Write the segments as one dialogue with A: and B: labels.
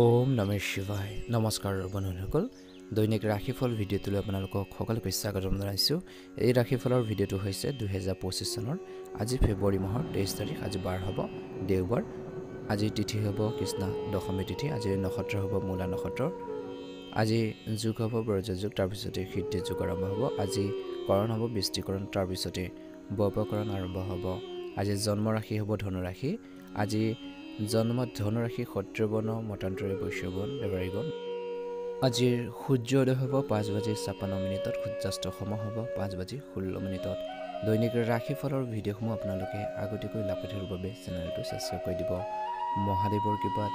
A: ওম নমঃ শিৱায় নমস্কাৰ বন্ধুসকল দৈনিক ৰাশিফল ভিডিঅ'টোলৈ আপোনালোকক সকলোকে স্বাগতম জনাইছোঁ। এই ৰাশিফলৰ ভিডিঅ'টো হৈছে 2025 চনৰ আজি ফেব্ৰুৱাৰী মাহৰ 23 তাৰিখ। আজি বাৰ হ'ব দেওবাৰ। আজি তিথি হ'ব কৃষ্ণ দশমী তিথি। আজি নক্ষত্ৰ হ'ব মূলা নক্ষত্ৰ। আজি যুগ হ'ব ব্ৰজযোগ, তাৰপিছতে সিদ্ধি যুগ আৰম্ভ হ'ব। আজি কৰণ হ'ব বৃষ্টিকৰণ, তাৰপিছতে বপকৰণ আৰম্ভ হ'ব। আজি জন্ম ৰাশি হ'ব ধনুৰাশি। আজি জন্ম ধনুৰাশি ক্ষত্ৰবৰ্ণ মতান্তৰে বৈশ্যবৰ্ণ দেৱাৰীগণ। আজিৰ সূৰ্যোদয় হ'ব 5:56 সূৰ্যাস্ত সময় হ'ব 5:16। দৈনিক ৰাশিফলৰ ভিডিঅ'সমূহ আপোনালোকে আগতীয়াকৈ লাভ কৰিবৰ বাবে চেনেলটো ছাবস্ক্ৰাইব কৰি দিব। মহাদেৱৰ কৃপাত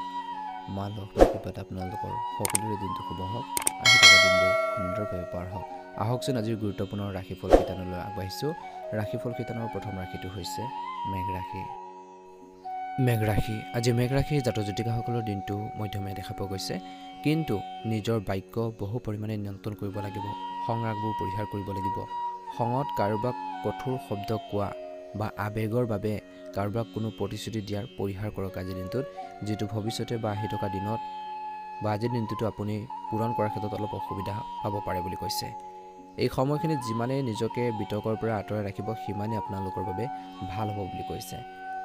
A: মা লক্ষ্মীৰ কৃপাত আপোনালোকৰ সকলোৰে দিনটো শুভ হওক, আহি থকা দিনবোৰ সুন্দৰভাৱে পাৰ হওক। আহকচোন আজিৰ গুৰুত্বপূৰ্ণ ৰাশিফল শিতানলৈ আগবাঢ়িছোঁ। ৰাশিফল শিতানৰ প্ৰথম ৰাশিটো হৈছে মেঘ ৰাশি। মেঘ ৰাশি। আজি মেঘ ৰাশিৰ জাতক জাতিকাসকলৰ দিনটো মধ্যমীয়া দেখা পোৱা গৈছে, কিন্তু নিজৰ বাক্য বহু পৰিমাণে নিয়ন্ত্ৰণ কৰিব লাগিব। সংৰাগবোৰ পৰিহাৰ কৰিব লাগিব। খঙত কাৰোবাক কঠোৰ শব্দ কোৱা বা আৱেগৰ বাবে কাৰোবাক কোনো প্ৰতিশ্ৰুতি দিয়াৰ পৰিহাৰ কৰক আজিৰ দিনটোত, যিটো ভৱিষ্যতে বা আহি থকা দিনত বা আজিৰ দিনটোতো আপুনি পূৰণ কৰাৰ ক্ষেত্ৰত অলপ অসুবিধা পাব পাৰে বুলি কৈছে। এই সময়খিনিত যিমানেই নিজকে বিতৰ্কৰ পৰা আঁতৰাই ৰাখিব সিমানেই আপোনালোকৰ বাবে ভাল হ'ব বুলি কৈছে।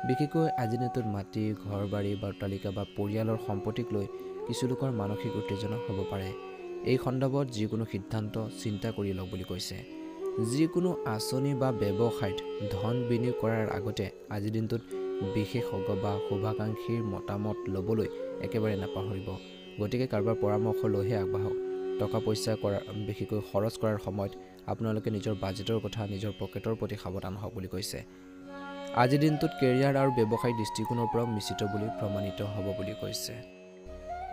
A: বিশেষকৈ আজিৰ দিনটোত মাটি, ঘৰ বাৰী বা অট্টালিকা বা পৰিয়ালৰ সম্পত্তিক লৈ কিছু লোকৰ মানসিক উত্তেজনা হ'ব পাৰে। এই সন্দৰ্ভত যিকোনো সিদ্ধান্ত চিন্তা কৰি লওক বুলি কৈছে। যিকোনো আঁচনি বা ব্যৱসায়ত ধন বিনিয়োগ কৰাৰ আগতে আজিৰ দিনটোত বিশেষজ্ঞ বা শুভাকাংক্ষীৰ মতামত ল'বলৈ একেবাৰে নাপাহৰিব। গতিকে কাৰোবাৰ পৰামৰ্শ লৈহে আগবাঢ়ক। টকা পইচা বিশেষকৈ খৰচ কৰাৰ সময়ত আপোনালোকে নিজৰ বাজেটৰ কথা, নিজৰ পকেটৰ প্ৰতি সাৱধান হওক বুলি কৈছে। আজিৰ দিনটোত কেৰিয়াৰ আৰু ব্যৱসায়িক দৃষ্টিকোণৰ পৰাও মিশ্ৰিত বুলি প্ৰমাণিত হ'ব বুলি কৈছে।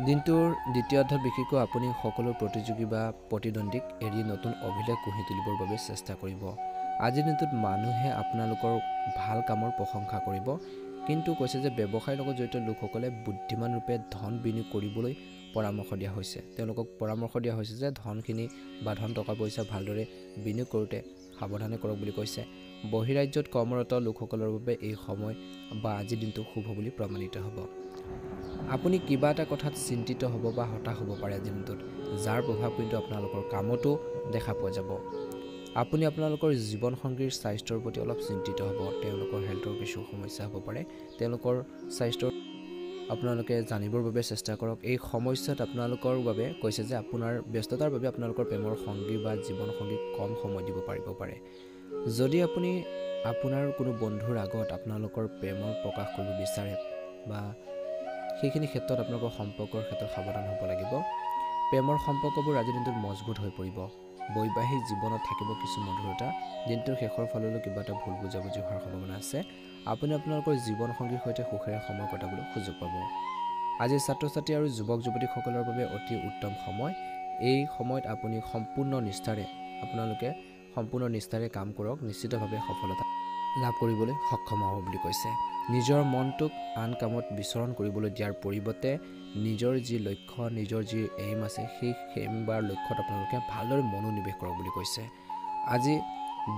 A: দিনটোৰ দ্বিতীয়াৰ্ধত বিশেষকৈ আপুনি সকলো প্ৰতিযোগী বা প্ৰতিদ্বন্দ্বীক এৰি নতুন অভিলেখ গঢ়ি তুলিবৰ বাবে চেষ্টা কৰিব। আজিৰ দিনটোত মানুহে আপোনালোকৰ ভাল কামৰ প্ৰশংসা কৰিব, কিন্তু কৈছে যে ব্যৱসায়ৰ লগত জড়িত লোকসকলে বুদ্ধিমান ৰূপে ধন বিনিয়োগ কৰিবলৈ পৰামৰ্শ দিয়া হৈছে। তেওঁলোকক পৰামৰ্শ দিয়া হৈছে যে ধনখিনি বা ধন টকা পইচা ভালদৰে বিনিয়োগ কৰোঁতে সাৱধানে কৰক বুলি কৈছে। বহিৰাজ্যত কৰ্মৰত লোকসকলৰ বাবে এই সময় বা আজিৰ দিনটো শুভ বুলি প্ৰমাণিত হ'ব। আপুনি কিবা এটা কথাত চিন্তিত হ'ব বা হতাশ হ'ব পাৰে আজিৰ দিনটোত, যাৰ প্ৰভাৱ কিন্তু আপোনালোকৰ কামতো দেখা পোৱা যাব। আপুনি আপোনালোকৰ জীৱনসংগীৰ স্বাস্থ্যৰ প্ৰতি অলপ চিন্তিত হ'ব। তেওঁলোকৰ হেল্থৰ কিছু সমস্যা হ'ব পাৰে। তেওঁলোকৰ স্বাস্থ্যৰ আপোনালোকে জানিবৰ বাবে চেষ্টা কৰক। এই সমস্যাত আপোনালোকৰ বাবে কৈছে যে আপোনাৰ ব্যস্ততাৰ বাবে আপোনালোকৰ প্ৰেমৰ সংগী বা জীৱনসংগীক কম সময় দিব পাৰিব পাৰে। যদি আপুনি আপোনাৰ কোনো বন্ধুৰ আগত আপোনালোকৰ প্ৰেমৰ প্ৰকাশ কৰিব বিচাৰে বা সেইখিনি ক্ষেত্ৰত আপোনালোকৰ সম্পৰ্কৰ ক্ষেত্ৰত সাৱধান হ'ব লাগিব। প্ৰেমৰ সম্পৰ্কবোৰ আজিৰ দিনটোত মজবুত হৈ পৰিব। বৈবাহিক জীৱনত থাকিব কিছু মধুৰতা। দিনটোৰ শেষৰ ফাললৈ কিবা এটা ভুল বুজাবুজি হোৱাৰ সম্ভাৱনা আছে। আপুনি আপোনালোকৰ জীৱনসংগীৰ সৈতে সুখেৰে সময় কটাবলৈ সুযোগ পাব। আজি ছাত্ৰ ছাত্ৰী আৰু যুৱক যুৱতীসকলৰ বাবে অতি উত্তম সময়। এই সময়ত আপুনি সম্পূৰ্ণ নিষ্ঠাৰে কাম কৰক, নিশ্চিতভাৱে সফলতা লাভ কৰিবলৈ সক্ষম হ'ব বুলি কৈছে। নিজৰ মনটোক আন কামত বিচৰণ কৰিবলৈ দিয়াৰ পৰিৱৰ্তে নিজৰ যি লক্ষ্য, নিজৰ যি এইম আছে সেই এইম বা লক্ষ্যত আপোনালোকে ভালদৰে মনোনিৱেশ কৰক বুলি কৈছে। আজি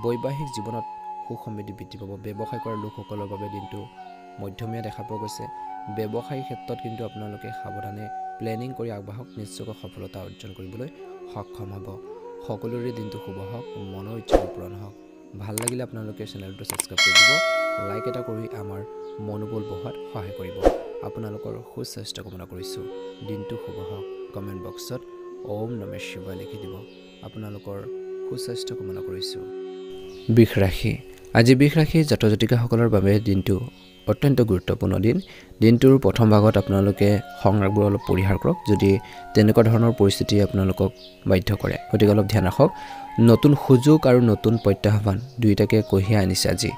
A: বৈবাহিক জীৱনত সুখ সমৃদ্ধি বৃদ্ধি পাব। ব্যৱসায় কৰা লোকসকলৰ বাবে দিনটো মধ্যমীয়া দেখা পোৱা গৈছে। ব্যৱসায়িক ক্ষেত্ৰত কিন্তু আপোনালোকে সাৱধানে প্লেনিং কৰি আগবাঢ়ক, নিশ্চয়কৈ সফলতা অৰ্জন কৰিবলৈ সক্ষম হ'ব। সকলোৰে দিনটো শুভ হওক, মনৰ ইচ্ছাবোৰ পূৰণ হওক। ভাল লাগিলে আপোনালোকে চেনেলটো ছাবস্ক্ৰাইব কৰি দিব, লাইক এটা কৰি আমাৰ মনোবল বঢ়োৱাত সহায় কৰিব। আপোনালোকৰ সুস্বাস্থ্য কামনা কৰিছোঁ। দিনটো শুভ হওক। কমেণ্ট বক্সত ওম নমঃ শিৱায় লিখি দিব। আপোনালোকৰ সুস্বাস্থ্য কামনা কৰিছোঁ। বৃষ ৰাশি। আজি বৃষ ৰাশিৰ জাতক জাতিকাসকলৰ বাবে দিনটো অত্যন্ত গুৰুত্বপূৰ্ণ দিন। দিনটোৰ প্ৰথম ভাগত আপোনালোকে সংৰাগবোৰ অলপ পৰিহাৰ কৰক, যদি তেনেকুৱা ধৰণৰ পৰিস্থিতি আপোনালোকক বাধ্য কৰে। গতিকে অলপ ধ্যান ৰাখক। নতুন সুযোগ আৰু নতুন প্ৰত্যাহ্বান দুয়োটাকে কঢ়িয়াই আনিছে আজি।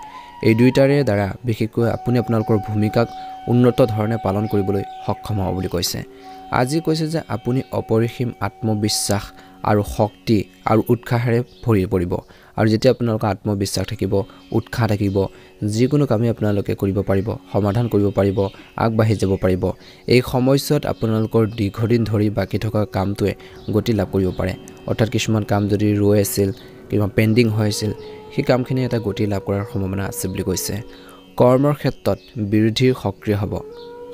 A: এই দুয়োটাৰে দ্বাৰা বিশেষকৈ আপুনি আপোনালোকৰ ভূমিকাক উন্নত ধৰণে পালন কৰিবলৈ সক্ষম হ'ব বুলি কৈছে। আজি কৈছে যে আপুনি অপৰিসীম আত্মবিশ্বাস আৰু শক্তি আৰু উৎসাহেৰে ভৰি পৰিব। আৰু যেতিয়া আপোনালোকৰ আত্মবিশ্বাস থাকিব, উৎসাহ থাকিব, যিকোনো কামেই আপোনালোকে কৰিব পাৰিব, সমাধান কৰিব পাৰিব, আগবাঢ়ি যাব পাৰিব। এই সময়ছোৱাত আপোনালোকৰ দীৰ্ঘদিন ধৰি বাকী থকা কামটোৱে গতি লাভ কৰিব পাৰে। অৰ্থাৎ কিছুমান কাম যদি ৰৈ আছিল, কিবা পেণ্ডিং হৈ আছিল, সেই কামখিনি এটা গতি লাভ কৰাৰ সম্ভাৱনা আছে বুলি কৈছে। কৰ্মৰ ক্ষেত্ৰত বিৰোধীৰ সক্ৰিয় হ'ব।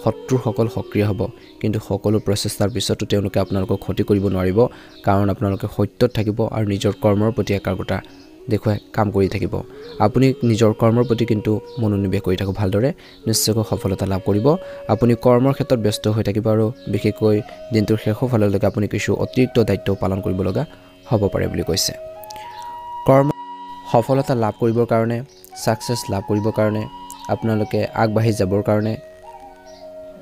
A: শত্ৰুসকল সক্ৰিয় হ'ব কিন্তু সকলো প্ৰচেষ্টাৰ পিছতো তেওঁলোকে আপোনালোকক ক্ষতি কৰিব নোৱাৰিব কাৰণ আপোনালোকে সত্যত থাকিব আৰু নিজৰ কৰ্মৰ প্ৰতি একাগ্ৰতা দেখুৱাই কাম কৰি থাকিব আপুনি নিজৰ কৰ্মৰ প্ৰতি কিন্তু মনোনিৱেশ কৰি থাকক ভালদৰে নিশ্চয়কৈ সফলতা লাভ কৰিব আপুনি কৰ্মৰ ক্ষেত্ৰত ব্যস্ত হৈ থাকিব আৰু বিশেষকৈ দিনটোৰ শেষৰ ফাললৈকে আপুনি কিছু অতিৰিক্ত দায়িত্ব পালন কৰিব লগা হ'ব পাৰে বুলি কৈছে কৰ্ম সফলতা লাভ কৰিবৰ কাৰণে সাকসেছ লাভ কৰিবৰ কাৰণে আপোনালোকে আগবাঢ়ি যাবৰ কাৰণে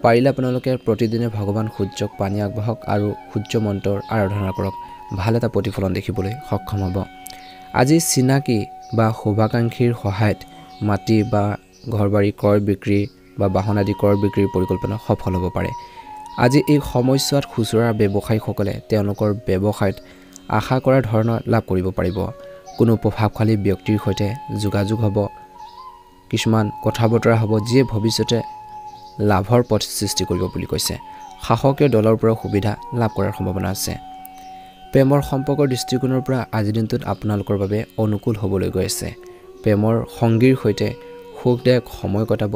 A: পাৰিলে আপোনালোকে প্ৰতিদিনে ভগৱান সূৰ্যক পানী আগবঢ়াওক আৰু সূৰ্য মন্ত্ৰৰ আৰাধনা কৰক ভাল এটা প্ৰতিফলন দেখিবলৈ সক্ষম হ'ব আজি চিনাকি বা শুভাকাংক্ষীৰ সহায়ত মাটি বা ঘৰবাৰী ক্ৰয় বিক্ৰী বা বাহন আদি ক্ৰয় বিক্ৰীৰ পৰিকল্পনা সফল হ'ব পাৰে আজি এই সময়ছোৱাত খুচুৰা ব্যৱসায়ীসকলে তেওঁলোকৰ ব্যৱসায়ত আশা কৰা ধৰণৰ লাভ কৰিব পাৰিব কোনো প্ৰভাৱশালী ব্যক্তিৰ সৈতে যোগাযোগ হ'ব কিছুমান কথা বতৰা হ'ব যিয়ে ভৱিষ্যতে লাভৰ পথ সৃষ্টি কৰিব বুলি কৈছে শাসকীয় দলৰ পৰা সুবিধা লাভ কৰাৰ সম্ভাৱনা আছে প্ৰেমৰ সম্পৰ্কৰ দৃষ্টিকোণৰ পৰা আজিৰ দিনটোত আপোনালোকৰ বাবে অনুকূল হ'বলৈ গৈ আছে প্ৰেমৰ সংগীৰ সৈতে সুখদায়ক সময় কটাব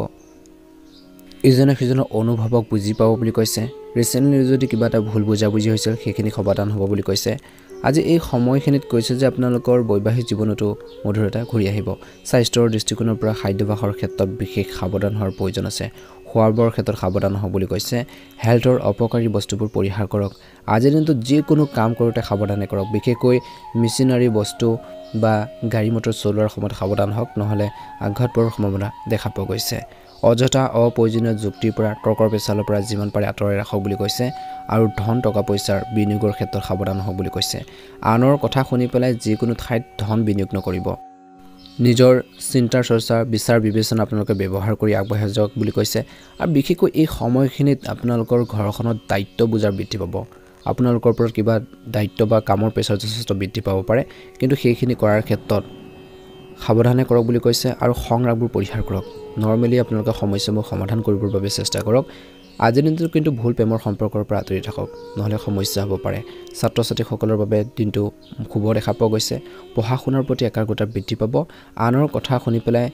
A: ইজনে সিজনৰ অনুভৱক বুজি পাব বুলি কৈছে ৰিসেন্টলি যদি কিবা এটা ভুল বুজাবুজি হৈছিল সেইখিনি সমাধান হ'ব বুলি কৈছে আজি এই সময়খিনিত কৈছে যে আপোনালোকৰ বৈবাহিক জীৱনতো মধুৰতা ঘূৰি আহিব স্বাস্থ্যৰ দৃষ্টিকোণৰ পৰা খাদ্যাভ্যাসৰ ক্ষেত্ৰত বিশেষ সাৱধান হোৱাৰ প্ৰয়োজন আছে খোৱাৰ ক্ষেত্ৰত সাৱধান হ'ব বুলি কৈছে হেল্থৰ অপকাৰী বস্তুবোৰ পৰিহাৰ কৰক আজিৰ দিনটোত যিকোনো কাম কৰোঁতে সাৱধানে কৰক বিশেষকৈ মেচিনাৰী বস্তু বা গাড়ী মটৰ চলোৱাৰ সময়ত সাৱধান হওক নহ'লে আঘাত পোৱাৰ সম্ভাৱনা দেখা পোৱা গৈছে অযথা অপ্ৰয়োজনীয় যুক্তিৰ পৰা তৰ্কৰ পেচালৰ পৰা যিমান পাৰে আঁতৰাই ৰাখক বুলি কৈছে আৰু ধন টকা পইচাৰ বিনিয়োগৰ ক্ষেত্ৰত সাৱধান হওক বুলি কৈছে আনৰ কথা শুনি পেলাই যিকোনো ঠাইত ধন বিনিয়োগ নকৰিব নিজৰ চিন্তাৰ চৰ্চা বিচাৰ বিবেচনা আপোনালোকে ব্যৱহাৰ কৰি আগবাঢ়ি যাওক বুলি কৈছে আৰু বিশেষকৈ এই সময়খিনিত আপোনালোকৰ ঘৰখনত দায়িত্ব বুজাৰ বৃদ্ধি পাব আপোনালোকৰ ওপৰত কিবা দায়িত্ব বা কামৰ প্ৰেছাৰ যথেষ্ট বৃদ্ধি পাব পাৰে কিন্তু সেইখিনি কৰাৰ ক্ষেত্ৰত সাৱধানে কৰক বুলি কৈছে আৰু সংৰাগবোৰ পৰিহাৰ কৰক নৰ্মেলি আপোনালোকে সমস্যাবোৰ সমাধান কৰিবৰ বাবে চেষ্টা কৰক আজিৰ দিনটো কিন্তু ভুল প্ৰেমৰ সম্পৰ্কৰ পৰা আঁতৰি থাকক নহ'লে সমস্যা হ'ব পাৰে ছাত্ৰ ছাত্ৰীসকলৰ বাবে দিনটো শুভ দেখা পোৱা গৈছে পঢ়া শুনাৰ প্ৰতি একাগ্ৰতা বৃদ্ধি পাব আনৰ কথা শুনি পেলাই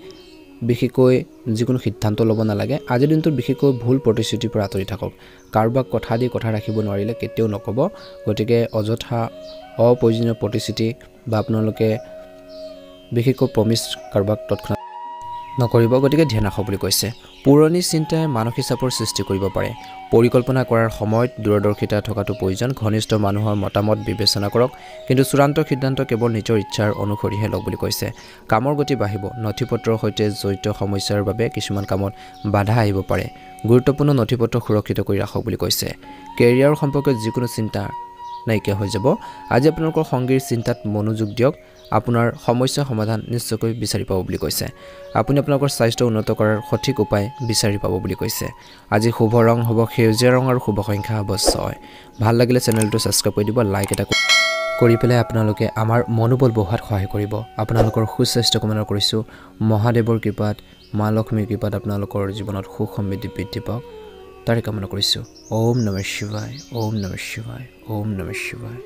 A: বিশেষকৈ যিকোনো সিদ্ধান্ত ল'ব নালাগে আজিৰ দিনটোত বিশেষকৈ ভুল প্ৰতিশ্ৰুতিৰ পৰা আঁতৰি থাকক কাৰোবাক কথা দি কথা ৰাখিব নোৱাৰিলে কেতিয়াও নক'ব গতিকে অযথা অপ্ৰয়োজনীয় প্ৰতিশ্ৰুতি বা আপোনালোকে বিশেষকৈ প্ৰমিছ কাৰোবাক তৎক্ষণাত নকৰিব গতিকে ধ্যান ৰাখক বুলি কৈছে পুৰণি চিন্তাই মানসিক চাপৰ সৃষ্টি কৰিব পাৰে পৰিকল্পনা কৰাৰ সময়ত দূৰদৰ্শিতা থকাটো প্ৰয়োজন ঘনিষ্ঠ মানুহৰ মতামত বিবেচনা কৰক কিন্তু চূড়ান্ত সিদ্ধান্ত কেৱল নিজৰ ইচ্ছাৰ অনুসৰিহে লওক বুলি কৈছে কামৰ গতি বাঢ়িব নথিপত্ৰৰ সৈতে জড়িত সমস্যাৰ বাবে কিছুমান কামত বাধা আহিব পাৰে গুৰুত্বপূৰ্ণ নথিপত্ৰ সুৰক্ষিত কৰি ৰাখক বুলি কৈছে কেৰিয়াৰ সম্পৰ্কে যিকোনো চিন্তা নাইকিয়া হৈ যাব আজি আপোনালোকৰ সংগীৰ চিন্তাত মনোযোগ দিয়ক আপোনাৰ সমস্যা সমাধান নিশ্চয়কৈ বিচাৰি পাব বুলি কৈছে আপুনি আপোনালোকৰ স্বাস্থ্য উন্নত কৰাৰ সঠিক উপায় বিচাৰি পাব বুলি কৈছে আজি শুভ ৰং হ'ব সেউজীয়া ৰং আৰু শুভ সংখ্যা হ'ব 6 ভাল লাগিলে চেনেলটো সাবস্ক্ৰাইব কৰি দিব লাইক এটা কৰি পেলাই আপোনালোকে আমাৰ মনোবল বঢ়োৱাত সহায় কৰিব আপোনালোকৰ সুস্বাস্থ্য কামনা কৰিছোঁ মহাদেৱৰ কৃপাত মা লক্ষ্মীৰ কৃপাত আপোনালোকৰ জীৱনত সুখ সমৃদ্ধি বৃদ্ধি পাওক তাৰে কামনা কৰিছোঁ ওম নমঃ শিৱায় ওম নমঃ শিৱায় ওম নমঃ শিৱায়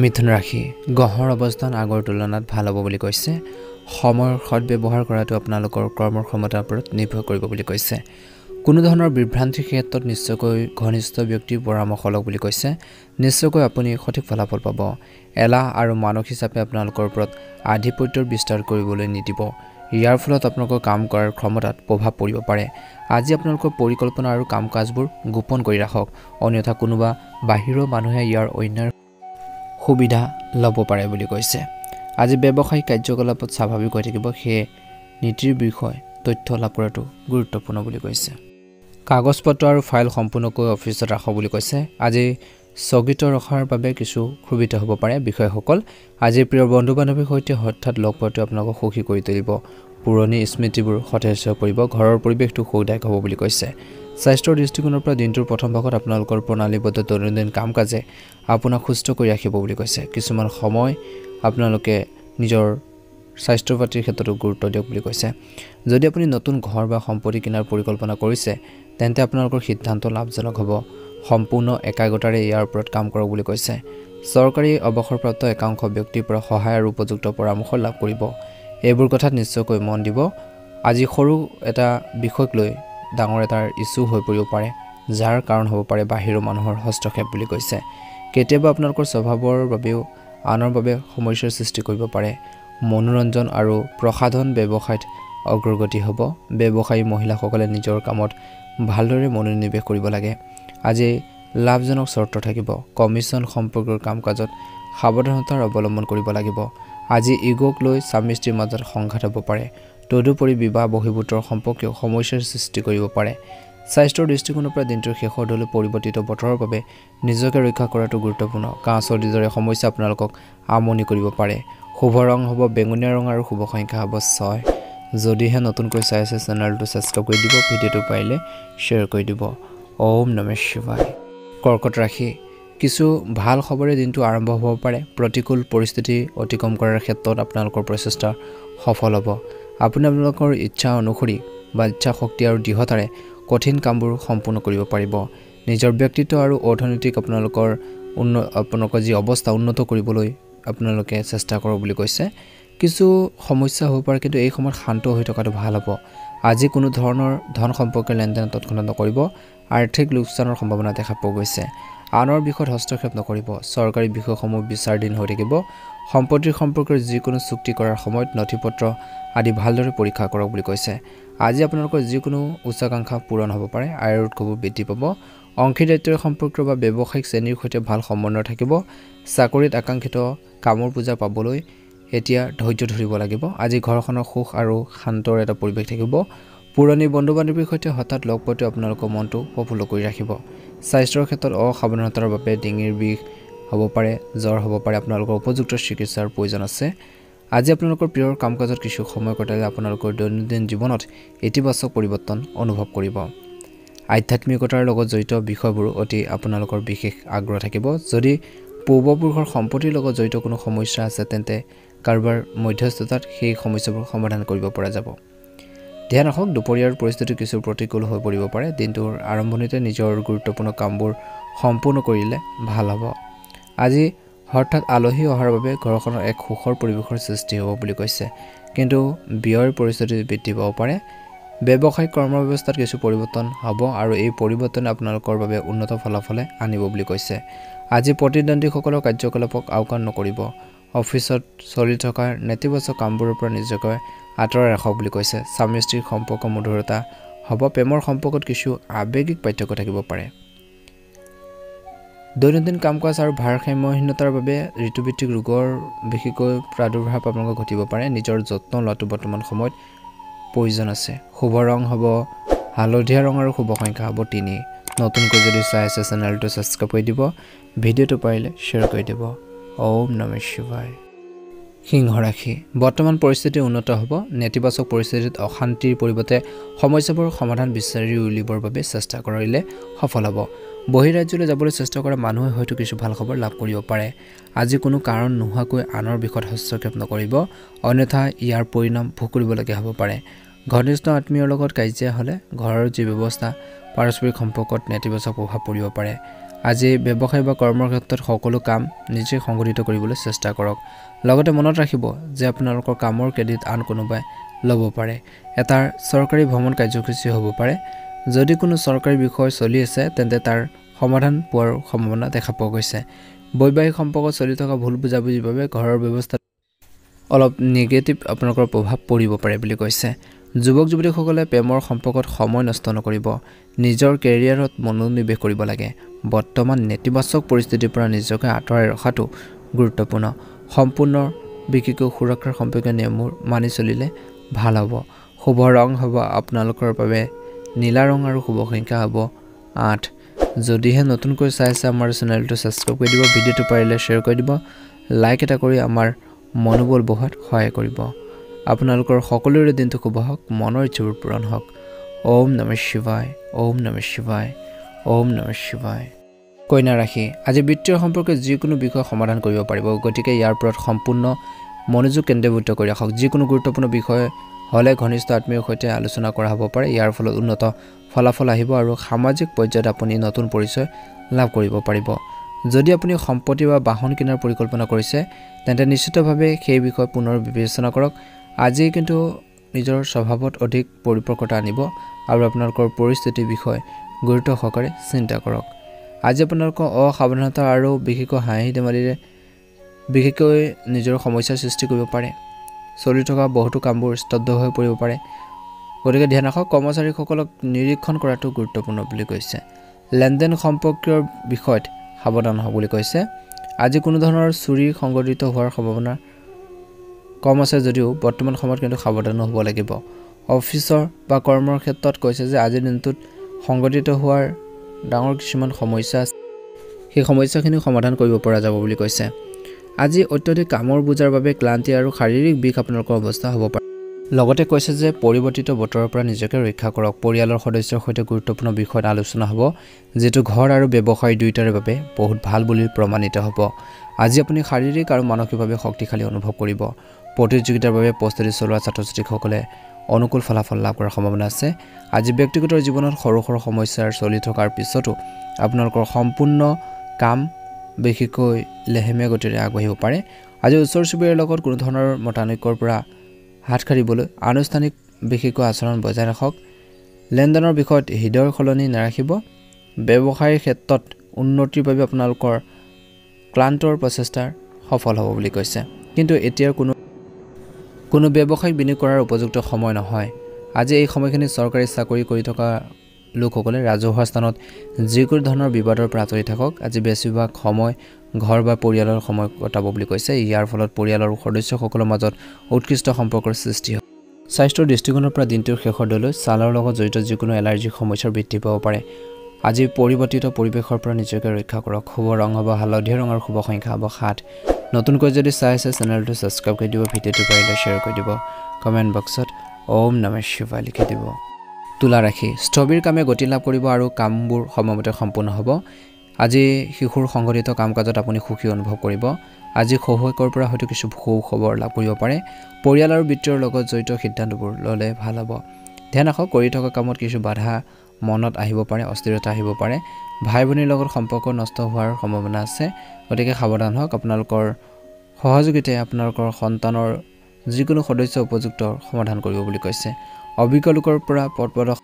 A: মিথুন ৰাশি গ্ৰহৰ অৱস্থান আগৰ তুলনাত ভাল হ'ব বুলি কৈছে সময়ৰ সৎব্যৱহাৰ কৰাটো আপোনালোকৰ কৰ্মৰ ক্ষমতাৰ ওপৰত নিৰ্ভৰ কৰিব বুলি কৈছে কোনো ধৰণৰ বিভ্ৰান্তিৰ ক্ষেত্ৰত নিশ্চয়কৈ ঘনিষ্ঠ ব্যক্তিৰ পৰামৰ্শ লওক বুলি কৈছে নিশ্চয়কৈ আপুনি সঠিক ফলাফল পাব এলাহ আৰু মানসিক হিচাপে আপোনালোকৰ ওপৰত আধিপত্যৰ বিস্তাৰ কৰিবলৈ নিদিব ইয়াৰ ফলত আপোনালোকৰ কাম কৰাৰ ক্ষমতাত প্ৰভাৱ পৰিব পাৰে আজি আপোনালোকৰ পৰিকল্পনা আৰু কাম কাজবোৰ গোপন কৰি ৰাখক অন্যথা কোনোবা বাহিৰৰ মানুহে ইয়াৰ অন্যাৰ সুবিধা ল'ব পাৰে বুলি কৈছে আজি ব্যৱসায়িক কাৰ্যকলাপত স্বাভাৱিক হৈ থাকিব সেয়ে নীতিৰ বিষয়ে তথ্য লাভ কৰাটো গুৰুত্বপূৰ্ণ বুলি কৈছে কাগজ পত্ৰ আৰু ফাইল সম্পূৰ্ণকৈ অফিচত ৰাখক বুলি কৈছে আজি স্থগিত ৰখাৰ বাবে কিছু সুবিধা হ'ব পাৰে বিষয়সকল আজি প্ৰিয় বন্ধু বান্ধৱীৰ সৈতে হঠাৎ লগ পোৱাটো আপোনালোকক সুখী কৰি তুলিব পুৰণি স্মৃতিবোৰ সতেজ হৈ পৰিব ঘৰৰ পৰিৱেশটো সুখদায়ক হ'ব বুলি কৈছে স্বাস্থ্যৰ দৃষ্টিকোণৰ পৰা দিনটোৰ প্ৰথম ভাগত আপোনালোকৰ প্ৰণালীবদ্ধ দৈনন্দিন কাম কাজে আপোনাক সুস্থ কৰি ৰাখিব বুলি কৈছে কিছুমান সময় আপোনালোকে নিজৰ স্বাস্থ্য পাতিৰ ক্ষেত্ৰতো গুৰুত্ব দিয়ক বুলি কৈছে যদি আপুনি নতুন ঘৰ বা সম্পত্তি কিনাৰ পৰিকল্পনা কৰিছে তেন্তে আপোনালোকৰ সিদ্ধান্ত লাভজনক হ'ব সম্পূৰ্ণ একাগ্ৰতাৰে ইয়াৰ ওপৰত কাম কৰক বুলি কৈছে চৰকাৰী অৱসৰপ্ৰাপ্ত একাংশ ব্যক্তিৰ পৰা সহায় আৰু উপযুক্ত পৰামৰ্শ লাভ কৰিব এইবোৰ কথাত নিশ্চয়কৈ মন দিব আজি সৰু এটা বিষয়ক লৈ ডাঙৰ এটাৰ ইস্যু হৈ পৰিব পাৰে যাৰ কাৰণ হ'ব পাৰে বাহিৰৰ মানুহৰ হস্তক্ষেপ বুলি কৈছে কেতিয়াবা আপোনালোকৰ স্বভাৱৰ বাবেও আনৰ বাবে সমস্যাৰ সৃষ্টি কৰিব পাৰে মনোৰঞ্জন আৰু প্ৰসাধন ব্যৱসায়ত অগ্ৰগতি হ'ব ব্যৱসায়ী মহিলাসকলে নিজৰ কামত ভালদৰে মনোনিৱেশ কৰিব লাগে আজি লাভজনক চৰ্ত থাকিব কমিছন সম্পৰ্কৰ কাম-কাজত সাৱধানতাৰ অৱলম্বন কৰিব লাগিব আজি ইগোক লৈ স্বামী-স্ত্ৰীৰ মাজত সংঘাত হ'ব পাৰে তদুপৰি বিবাহ বহিৰ্ভূতৰ সম্পৰ্কীয় সমস্যাৰ সৃষ্টি কৰিব পাৰে স্বাস্থ্যৰ দৃষ্টিকোণৰ পৰা দিনটোৰ শেষৰ দলে পৰিৱৰ্তিত বতৰৰ বাবে নিজকে ৰক্ষা কৰাটো গুৰুত্বপূৰ্ণ কাঁচৰ দৰে সমস্যা আপোনালোকক আমনি কৰিব পাৰে শুভ ৰং হ'ব বেঙুনীয়া ৰং আৰু শুভ সংখ্যা হ'ব 6 যদিহে নতুনকৈ চাই আছে চেনেলটো সাবস্ক্ৰাইব কৰি দিব ভিডিঅ'টো পাৰিলে শ্বেয়াৰ কৰি দিব ওম নমঃ শিৱায় কৰ্কট ৰাশি কিছু ভাল খবৰে দিনটো আৰম্ভ হ'ব পাৰে প্ৰতিকূল পৰিস্থিতি অতিক্ৰম কৰাৰ ক্ষেত্ৰত আপোনালোকৰ প্ৰচেষ্টা সফল হ'ব আপোনালোকৰ ইচ্ছা অনুসৰি বা ইচ্ছা শক্তি আৰু দৃঢ়তাৰে কঠিন কামবোৰ সম্পূৰ্ণ কৰিব পাৰিব নিজৰ ব্যক্তিত্ব আৰু অৰ্থনৈতিক আপোনালোকৰ যি অৱস্থা উন্নত কৰিবলৈ আপোনালোকে চেষ্টা কৰক বুলি কৈছে কিছু সমস্যা হ'ব পাৰে কিন্তু এই সময়ত শান্ত হৈ থকাটো ভাল হ'ব আজি কোনো ধৰণৰ ধন সম্পৰ্কীয় লেনদেন তৎক্ষণাত নকৰিব আৰ্থিক লোকচানৰ সম্ভাৱনা দেখা পোৱা গৈছে আনৰ বিষয়ত হস্তক্ষেপ নকৰিব চৰকাৰী বিষয়সমূহ বিচাৰাধীন হৈ থাকিব সম্পত্তিৰ সম্পৰ্কৰ যিকোনো চুক্তি কৰাৰ সময়ত নথিপত্ৰ আদি ভালদৰে পৰীক্ষা কৰক বুলি কৈছে আজি আপোনালোকৰ যিকোনো উচ্চাকাংক্ষা পূৰণ হ'ব পাৰে আয়ৰ উৎসবোৰ বৃদ্ধি পাব অংশীদাৰিত্বৰ সম্পৰ্ক বা ব্যৱসায়িক শ্ৰেণীৰ সৈতে ভাল সম্বন্ধ থাকিব চাকৰিত আকাংক্ষিত কামৰ পূজা পাবলৈ এতিয়া ধৈৰ্য ধৰিব লাগিব আজি ঘৰখনৰ সুখ আৰু শান্তৰ এটা পৰিৱেশ থাকিব পুৰণি বন্ধু-বান্ধৱীৰ সৈতে হঠাৎ লগ পোৱাটো আপোনালোকৰ মনটো প্ৰফুল্ল কৰি ৰাখিব স্বাস্থ্যৰ ক্ষেত্ৰত অসাৱধানতাৰ বাবে ডিঙিৰ বিষ হ'ব পাৰে জ্বৰ হ'ব পাৰে আপোনালোকৰ উপযুক্ত চিকিৎসাৰ প্ৰয়োজন আছে আজি আপোনালোকৰ প্ৰিয় কাম-কাজত কিছু সময় কটালে আপোনালোকৰ দৈনন্দিন জীৱনত ইতিবাচক পৰিৱৰ্তন অনুভৱ কৰিব আধ্যাত্মিকতাৰ লগত জড়িত বিষয়বোৰ অতি আপোনালোকৰ বিশেষ আগ্ৰহ থাকিব যদি পূৰ্বপুৰুষৰ সম্পত্তিৰ লগত জড়িত কোনো সমস্যা আছে তেন্তে কাৰোবাৰ মধ্যস্থতাত সেই সমস্যাবোৰ সমাধান কৰিব পৰা যাব ধ্যান ৰাখক দুপৰীয়াৰ পৰিস্থিতি কিছু প্ৰতিকূল হৈ পৰিব পাৰে দিনটোৰ আৰম্ভণিতে নিজৰ গুৰুত্বপূৰ্ণ কামবোৰ সম্পূৰ্ণ কৰিলে ভাল হ'ব আজি হঠাৎ আলহী অহাৰ বাবে ঘৰখনৰ এক সুখৰ পৰিৱেশৰ সৃষ্টি হ'ব বুলি কৈছে কিন্তু ব্যয়ৰ পৰিস্থিতি বৃদ্ধি পাব পাৰে ব্যৱসায়িক কৰ্ম ব্যৱস্থাত কিছু পৰিৱৰ্তন হ'ব আৰু এই পৰিৱৰ্তনে আপোনালোকৰ বাবে উন্নত ফলাফল আনিব বুলি কৈছে আজি প্ৰতিদ্বন্দ্বীসকলৰ কাৰ্যকলাপক আওকাণ নকৰিব অফিচত চলি থকা নেতিবাচক কামবোৰৰ পৰা নিজকে আঁতৰাই ৰাখক বুলি কৈছে স্বামী-স্ত্ৰীৰ সম্পৰ্ক মধুৰতা হ'ব প্ৰেমৰ সম্পৰ্কত কিছু আৱেগিক পাৰ্থক্য থাকিব পাৰে দৈনন্দিন কাম-কাজ আৰু ভাৰসাম্যহীনতাৰ বাবে ঋতুভিত্তিক ৰোগৰ বিশেষকৈ প্ৰাদুৰ্ভাৱ আপোনালোকৰ ঘটিব পাৰে নিজৰ যত্ন লোৱাটো বৰ্তমান সময়ত প্ৰয়োজন আছে শুভ ৰং হ'ব হালধীয়া ৰং আৰু শুভ সংখ্যা হ'ব 3 নতুনকৈ যদি চাই আছে চেনেলটো সাবস্ক্ৰাইব কৰি দিব ভিডিঅ'টো পাৰিলে শ্বেয়াৰ কৰি দিব ওম নমঃ শিৱায় সিংহ ৰাশি বৰ্তমান পৰিস্থিতি উন্নত হ'ব নেতিবাচক পৰিস্থিতিত অশান্তিৰ পৰিৱৰ্তে সমস্যাবোৰৰ সমাধান বিচাৰি উলিয়াবৰ বাবে চেষ্টা কৰিলে সফল হ'ব বহিৰাজ্যলৈ যাবলৈ চেষ্টা কৰা মানুহে হয়তো কিছু ভাল খবৰ লাভ কৰিব পাৰে আজি কোনো কাৰণ নোহোৱাকৈ আনৰ বিষয়ত হস্তক্ষেপ নকৰিব অন্যথা ইয়াৰ পৰিণাম ভোগ কৰিবলগীয়া হ'ব পাৰে ঘনিষ্ঠ আত্মীয়ৰ লগত কাজিয়া হ'লে ঘৰৰ যি ব্যৱস্থা পাৰস্পৰিক সম্পৰ্কত নেতিবাচক প্ৰভাৱ পৰিব পাৰে আজি ব্যৱসায় বা কৰ্মৰ ক্ষেত্ৰত সকলো কাম নিজে সংগঠিত কৰিবলৈ চেষ্টা কৰক লগতে মনত ৰাখিব যে আপোনালোকৰ কামৰ ক্ৰেডিট আন কোনোবাই ল'ব পাৰে এটা চৰকাৰী ভ্ৰমণ কাৰ্যসূচী হ'ব পাৰে যদি কোনো চৰকাৰী বিষয় চলি আছে তেন্তে তাৰ সমাধান পোৱাৰ সম্ভাৱনা দেখা পোৱা গৈছে বৈবাহিক সম্পৰ্কত চলি থকা ভুল বুজাবুজিৰ বাবে ঘৰৰ ব্যৱস্থা অলপ নিগেটিভ আপোনালোকৰ প্ৰভাৱ পৰিব পাৰে বুলি কৈছে যুৱক যুৱতীসকলে প্ৰেমৰ সম্পৰ্কত সময় নষ্ট নকৰিব নিজৰ কেৰিয়াৰত মনোনিৱেশ কৰিব লাগে বৰ্তমান নেতিবাচক পৰিস্থিতিৰ পৰা নিজকে আঁতৰাই ৰখাটো গুৰুত্বপূৰ্ণ সম্পূৰ্ণ বিশেষকৈ সুৰক্ষাৰ সম্পৰ্কীয় নিয়মবোৰ মানি চলিলে ভাল হ'ব শুভ ৰং হ'ব আপোনালোকৰ বাবে নীলা ৰং আৰু শুভ সংখ্যা হ'ব 8 যদিহে নতুনকৈ চাই আছে আমাৰ চেনেলটো সাবস্ক্ৰাইব কৰি দিব ভিডিঅ'টো পাৰিলে শ্বেয়াৰ কৰি দিব লাইক এটা কৰি আমাৰ মনোবল বঢ়াত সহায় কৰিব আপোনালোকৰ সকলোৰে দিনটো শুভ হওক মনৰ ইচ্ছাবোৰ পূৰণ হওক ওম নমঃ শিৱায় ওম নমঃ শিৱায় ওম নমঃ শিৱায় কন্যা ৰাশি আজি বিত্তীয় সম্পৰ্কে যিকোনো বিষয় সমাধান কৰিব পাৰিব গতিকে ইয়াৰ ওপৰত সম্পূৰ্ণ মনোযোগ কেন্দ্ৰীভূত কৰি ৰাখক যিকোনো গুৰুত্বপূৰ্ণ বিষয় হলে ঘনিষ্ঠ আত্মীয়ৰ সৈতে আলোচনা কৰা হ'ব পাৰে ইয়াৰ ফলত উন্নত ফলাফল আহিব আৰু সামাজিক পৰ্যায়ত আপুনি নতুন পৰিচয় লাভ কৰিব পাৰিব যদি আপুনি সম্পত্তি বা বাহন কিনাৰ পৰিকল্পনা কৰিছে তেন্তে নিশ্চিতভাৱে সেই বিষয় পুনৰ বিবেচনা কৰক আজি কিন্তু নিজৰ স্বভাৱত অধিক পৰিপক্কতা আনিব আৰু আপোনালোকৰ পৰিস্থিতিৰ বিষয়ে গুৰুত্ব সহকাৰে চিন্তা কৰক। আজি আপোনালোকৰ অসাৱধানতা আৰু বিশেষকৈ হাঁহি ধেমালিৰে বিশেষকৈ নিজৰ সমস্যাৰ সৃষ্টি কৰিব পাৰে। চলি থকা বহুতো কামবোৰ স্তব্ধ হৈ পৰিব পাৰে। গতিকে ধ্যান ৰাখক। কৰ্মচাৰীসকলক নিৰীক্ষণ কৰাটো গুৰুত্বপূৰ্ণ বুলি কৈছে। লেনদেন সম্পৰ্কীয় বিষয়ত সাৱধান হ'ব বুলি কৈছে। আজি কোনো ধৰণৰ চুৰি সংঘটিত হোৱাৰ সম্ভাৱনা কম আছে যদিও বৰ্তমান সময়ত কিন্তু সাৱধান হ'ব লাগিব। অফিচৰ বা কৰ্মৰ ক্ষেত্ৰত কৈছে যে আজিৰ দিনটোত সংঘটিত হোৱাৰ ডাঙৰ কিছুমান সমস্যা আছে, সেই সমস্যাখিনি সমাধান কৰিব পৰা যাব বুলি কৈছে। আজি অত্যধিক কামৰ বোজাৰ বাবে ক্লান্তি আৰু শাৰীৰিক বিষ আপোনালোকৰ অৱস্থা হ'ব পাৰে। লগতে কৈছে যে পৰিৱৰ্তিত বতৰৰ পৰা নিজকে ৰক্ষা কৰক। পৰিয়ালৰ সদস্যৰ সৈতে গুৰুত্বপূৰ্ণ বিষয়ত আলোচনা হ'ব, যিটো ঘৰ আৰু ব্যৱসায় দুয়োটাৰে বাবে বহুত ভাল বুলি প্ৰমাণিত হ'ব। আজি আপুনি শাৰীৰিক আৰু মানসিকভাৱে শক্তিশালী অনুভৱ কৰিব। প্ৰতিযোগিতাৰ বাবে প্ৰস্তুতি চলোৱা ছাত্ৰ-ছাত্ৰীসকলে অনুকূল ফলাফল লাভ কৰাৰ সম্ভাৱনা আছে। আজি ব্যক্তিগত জীৱনত সৰু সৰু সমস্যাৰ চলি থকাৰ পিছতো আপোনালোকৰ সম্পূৰ্ণ কাম বিশেষকৈ লেহেমীয়া গতিৰে আগবাঢ়িব পাৰে। আজি ওচৰ চুবুৰীয়াৰ লগত কোনো ধৰণৰ মতানৈক্যৰ পৰা হাত সাৰিবলৈ আনুষ্ঠানিক বিশেষকৈ আচৰণ বজাই ৰাখক। লেনদেনৰ বিষয়ত হৃদয়ৰ সলনি নাৰাখিব। ব্যৱসায়ৰ ক্ষেত্ৰত উন্নতিৰ বাবে আপোনালোকৰ ক্লান্তৰ প্ৰচেষ্টাৰ সফল হ'ব বুলি কৈছে। কিন্তু এতিয়াৰ কোনো ব্যৱসায়িক বিনিয়োগ কৰাৰ উপযুক্ত সময় নহয়। আজি এই সময়খিনি চৰকাৰী চাকৰি কৰি থকা লোকসকলে ৰাজহুৱা স্থানত যিকোনো ধৰণৰ বিবাদৰ পৰা আঁতৰি থাকক। আজি বেছিভাগ সময় ঘৰ বা পৰিয়ালৰ সময় কটাব বুলি কৈছে। ইয়াৰ ফলত পৰিয়ালৰ সদস্যসকলৰ মাজত উৎকৃষ্ট সম্পৰ্কৰ সৃষ্টি হয়। স্বাস্থ্যৰ দৃষ্টিকোণৰ পৰা দিনটোৰ শেষৰ দলৈ ছালৰ লগত জড়িত যিকোনো এলাৰ্জিক সমস্যাৰ বৃদ্ধি পাব পাৰে। আজি পৰিৱৰ্তিত পৰিৱেশৰ পৰা নিজকে ৰক্ষা কৰক। শুভ ৰং হ'ব হালধীয়া ৰং আৰু শুভ সংখ্যা হ'ব 7। নতুনকৈ যদি চাই আছে চেনেলটো ছাবস্ক্ৰাইব কৰি দিব, ভিডিঅ'টো পাৰিলে শ্বেয়াৰ কৰি দিব, কমেণ্ট বক্সত ওম নমঃ শিৱায় লিখি দিব। তুলা ৰাশি, স্থবিৰ কামে গতি লাভ কৰিব আৰু কামবোৰ সময়মতে সম্পূৰ্ণ হ'ব। আজি শিশুৰ সংঘটিত কাম কাজত আপুনি সুখী অনুভৱ কৰিব। আজি শহুৱেকৰ পৰা হয়তো কিছু সুখবৰ লাভ কৰিব পাৰে। পৰিয়াল আৰু বিত্তৰ লগত জড়িত সিদ্ধান্তবোৰ ল'লে ভাল হ'ব। ধ্যান ৰাখক, কৰি থকা কামত কিছু বাধা মনত আহিব পাৰে, অস্থিৰতা আহিব পাৰে। ভাই ভনীৰ লগত সম্পৰ্ক নষ্ট হোৱাৰ সম্ভাৱনা আছে। গতিকে সাৱধান হওক। আপোনালোকৰ সহযোগিতাই আপোনালোকৰ সন্তানৰ যিকোনো সদস্য উপযুক্ত সমাধান কৰিব বুলি কৈছে। অভিজ্ঞ লোকৰ পৰা পদপদক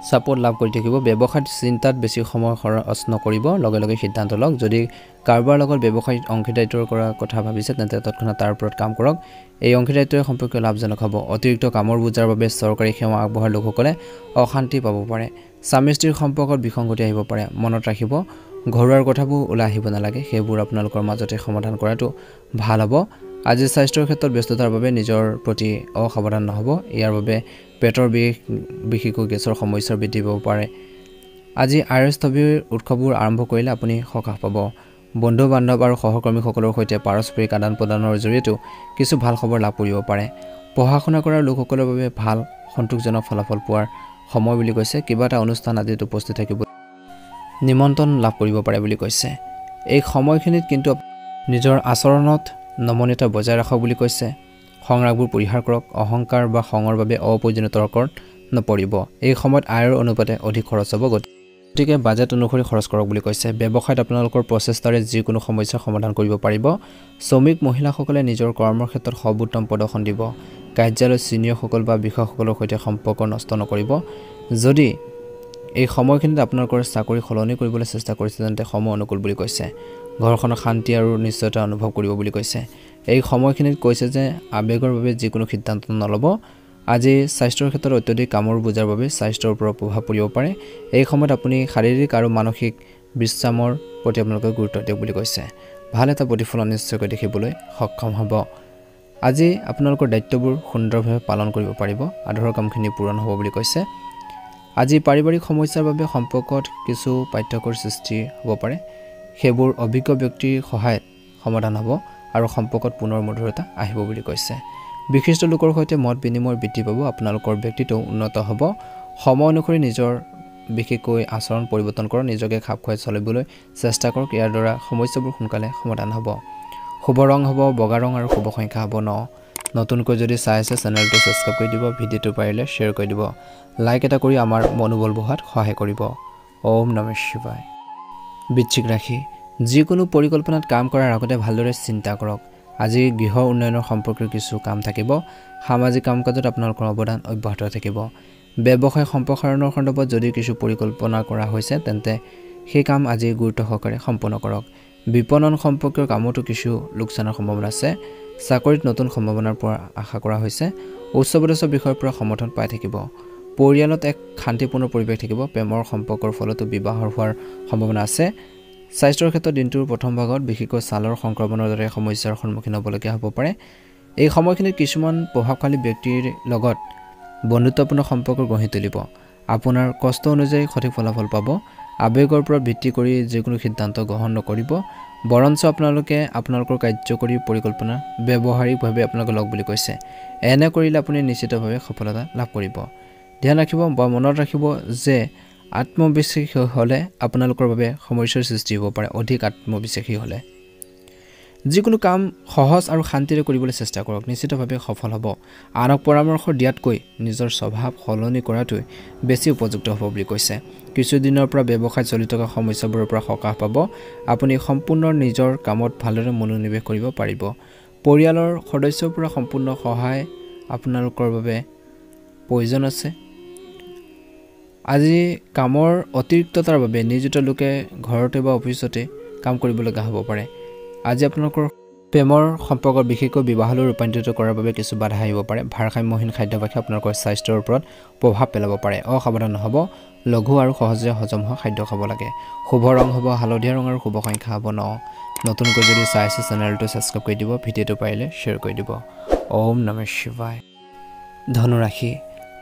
A: ছাপোৰ্ট লাভ কৰি থাকিব। ব্যৱসায়ত চিন্তাত বেছি সময় খৰচ নকৰিব, লগে লগে সিদ্ধান্ত লওক। যদি কাৰোবাৰ লগত ব্যৱসায়িক অংশীদাৰিত্বৰ কৰাৰ কথা ভাবিছে তেন্তে তৎক্ষণাত তাৰ ওপৰত কাম কৰক। এই অংশীদাৰিত্বই সম্পৰ্কীয় লাভজনক হ'ব। অতিৰিক্ত কামৰ বোজাৰ বাবে চৰকাৰী সেৱা আগবঢ়োৱাৰ লোকসকলে অশান্তি পাব পাৰে। স্বামী স্ত্ৰীৰ সম্পৰ্কত বিসংগতি আহিব পাৰে। মনত ৰাখিব, ঘৰুৱাৰ কথাবোৰ ওলাই আহিব নালাগে, সেইবোৰ আপোনালোকৰ মাজতে সমাধান কৰাটো ভাল হ'ব। আজি স্বাস্থ্যৰ ক্ষেত্ৰত ব্যস্ততাৰ বাবে নিজৰ প্ৰতি অসাৱধান নহ'ব। ইয়াৰ বাবে পেটৰ বিষ, বিশেষকৈ গেছৰ সমস্যাৰ বৃদ্ধি পাব পাৰে। আজি আয়স্থবিৰ উৎসৱবোৰ আৰম্ভ কৰিলে আপুনি সকাহ পাব। বন্ধু বান্ধৱ আৰু সহকৰ্মীসকলৰ সৈতে পাৰস্পৰিক আদান প্ৰদানৰ জৰিয়তেও কিছু ভাল খবৰ লাভ কৰিব পাৰে। পঢ়া শুনা কৰা লোকসকলৰ বাবে ভাল সন্তোষজনক ফলাফল পোৱাৰ সময় বুলি কৈছে। কিবা এটা অনুষ্ঠান আদিত উপস্থিত থাকিব নিমন্ত্ৰণ লাভ কৰিব পাৰে বুলি কৈছে। এই সময়খিনিত কিন্তু নিজৰ আচৰণত নমনীয়তা বজাই ৰাখক বুলি কৈছে। সংৰাগবোৰ পৰিহাৰ কৰক। অহংকাৰ বা খঙৰ বাবে অপ্ৰয়োজনীয় তৰ্কত নপৰিব। এই সময়ত আয়ৰ অনুপাতে অধিক খৰচ হ'ব, গতিকে বাজেট অনুসৰি খৰচ কৰক বুলি কৈছে। ব্যৱসায়ত আপোনালোকৰ প্ৰচেষ্টাৰে যিকোনো সমস্যাৰ সমাধান কৰিব পাৰিব। শ্ৰমিক মহিলাসকলে নিজৰ কৰ্মৰ ক্ষেত্ৰত সৰ্বোত্তম প্ৰদৰ্শন দিব। কাৰ্যালয়ৰ ছিনিয়ৰসকল বা বিষয়াসকলৰ সৈতে সম্পৰ্ক নষ্ট নকৰিব। যদি এই সময়খিনিত আপোনালোকৰ চাকৰি সলনি কৰিবলৈ চেষ্টা কৰিছে তেন্তে সময় অনুকূল বুলি কৈছে। ঘৰখনত শান্তি আৰু নিশ্চয়তা অনুভৱ কৰিব বুলি কৈছে। এই সময়খিনিত কৈছে যে আৱেগৰ বাবে যিকোনো সিদ্ধান্ত নল'ব। আজি স্বাস্থ্যৰ ক্ষেত্ৰত অত্যধিক কামৰ বোজাৰ বাবে স্বাস্থ্যৰ ওপৰত প্ৰভাৱ পৰিব পাৰে। এই সময়ত আপুনি শাৰীৰিক আৰু মানসিক বিশ্ৰামৰ প্ৰতি আপোনালোকে গুৰুত্ব দিয়ক বুলি কৈছে। ভাল এটা প্ৰতিফলন নিশ্চয়কৈ দেখিবলৈ সক্ষম হ'ব। আজি আপোনালোকৰ দায়িত্ববোৰ সুন্দৰভাৱে পালন কৰিব পাৰিব। আদৰৰ কামখিনি পূৰণ হ'ব বুলি কৈছে। আজি পাৰিবাৰিক সমস্যাৰ বাবে সম্পৰ্কত কিছু পাৰ্থক্যৰ সৃষ্টি হ'ব পাৰে। সেইবোৰ অভিজ্ঞ ব্যক্তিৰ সহায়ত সমাধান হ'ব আৰু সম্পৰ্কত পুনৰ মধুৰতা আহিব বুলি কৈছে। বিশিষ্ট লোকৰ সৈতে মত বিনিময় বৃদ্ধি পাব। আপোনালোকৰ ব্যক্তিত্ব উন্নত হ'ব। সময় অনুসৰি নিজৰ বিশেষকৈ আচৰণ পৰিৱৰ্তন কৰক। নিজকে খাপ খুৱাই চলিবলৈ চেষ্টা কৰক। ইয়াৰ দ্বাৰা সমস্যাবোৰ সোনকালে সমাধান হ'ব। শুভ ৰং হ'ব বগা ৰং আৰু শুভ সংখ্যা হ'ব 9। নতুনকৈ যদি চাই আছে চেনেলটো ছাবস্ক্ৰাইব কৰি দিব, ভিডিঅ'টো পাৰিলে শ্বেয়াৰ কৰি দিব, লাইক এটা কৰি আমাৰ মনোবল বঢ়োৱাত সহায় কৰিব। ওম নমঃ শিৱায়। বৃশ্চিক ৰাশি, যিকোনো পৰিকল্পনাত কাম কৰাৰ আগতে ভালদৰে চিন্তা কৰক। আজি গৃহ উন্নয়নৰ সম্পৰ্কীয় কিছু কাম থাকিব। সামাজিক কাম কাজত আপোনালোকৰ অৱদান অব্যাহত থাকিব। ব্যৱসায় সম্প্ৰসাৰণৰ সন্দৰ্ভত যদি কিছু পৰিকল্পনা কৰা হৈছে তেন্তে সেই কাম আজি গুৰুত্ব সহকাৰে সম্পূৰ্ণ কৰক বিপণন সম্পৰ্কীয় কামতো কিছু লোকচানৰ সম্ভাৱনা আছে চাকৰিত নতুন সম্ভাৱনাৰ পৰা আশা কৰা হৈছে উচ্চপদস্থ বিষয়ৰ পৰা সমৰ্থন পাই থাকিব পৰিয়ালত এক শান্তিপূৰ্ণ পৰিৱেশ থাকিব প্ৰেমৰ সম্পৰ্কৰ ফলতো বিবাহ হোৱাৰ সম্ভাৱনা আছে স্বাস্থ্যৰ ক্ষেত্ৰত দিনটোৰ প্ৰথম ভাগত বিশেষকৈ ছালৰ সংক্ৰমণৰ দৰে সমস্যাৰ সন্মুখীন হ'বলগীয়া হ'ব পাৰে এই সময়খিনিত কিছুমান প্ৰভাৱশালী ব্যক্তিৰ লগত বন্ধুত্বপূৰ্ণ সম্পৰ্ক গঢ়ি তুলিব আপোনাৰ কষ্ট অনুযায়ী সঠিক ফলাফল পাব আবেগৰ ওপৰত ভিত্তি কৰি যিকোনো সিদ্ধান্ত গ্ৰহণ নকৰিব বৰঞ্চ আপোনালোকে আপোনালোকৰ কাৰ্যকৰী পৰিকল্পনা ব্যৱহাৰিকভাৱে আপোনালোকে লগ বুলি কৈছে এনে কৰিলে আপুনি নিশ্চিতভাৱে সফলতা লাভ কৰিব ধ্যান ৰাখিব বা মনত ৰাখিব যে আত্মবিশ্বাসী হ'লে আপোনালোকৰ বাবে সমস্যাৰ সৃষ্টি হ'ব পাৰে অধিক আত্মবিশ্বাসী হ'লে যিকোনো কাম সহজ আৰু শান্তিৰে কৰিবলৈ চেষ্টা কৰক নিশ্চিতভাৱে সফল হ'ব আনক পৰামৰ্শ দিয়াতকৈ নিজৰ স্বভাৱ সলনি কৰাটোৱে বেছি উপযুক্ত হ'ব বুলি কৈছে কিছুদিনৰ পৰা ব্যৱসায় চলি থকা সমস্যাবোৰৰ পৰা সকাহ পাব আপুনি সম্পূৰ্ণ নিজৰ কামত ভালদৰে মনোনিৱেশ কৰিব পাৰিব পৰিয়ালৰ সদস্যৰ পৰা সম্পূৰ্ণ সহায় আপোনালোকৰ বাবে প্ৰয়োজন আছে আজি কামৰ অতিৰিক্ততাৰ বাবে নিয়োজিত লোকে ঘৰতে বা অফিচতে কাম কৰিবলগীয়া হ'ব পাৰে আজি আপোনালোকৰ প্ৰেমৰ সম্পৰ্কৰ বিশেষকৈ বিবাহলৈ ৰূপান্তৰিত কৰাৰ বাবে কিছু বাধা আহিব পাৰে ভাৰসাম্যহীন খাদ্যাভ্যাসে আপোনালোকৰ স্বাস্থ্যৰ ওপৰত প্ৰভাৱ পেলাব পাৰে অসাৱধান হ'ব লঘু আৰু সহজে হজম হোৱা খাদ্য খাব লাগে শুভ ৰং হ'ব হালধীয়া ৰং আৰু শুভ সংখ্যা হ'ব 9 নতুনকৈ যদি চাই আছে চেনেলটো ছাবস্ক্ৰাইব কৰি দিব ভিডিঅ'টো পাৰিলে শ্বেয়াৰ কৰি দিব ওম নমঃ শিৱায় ধনুৰাশি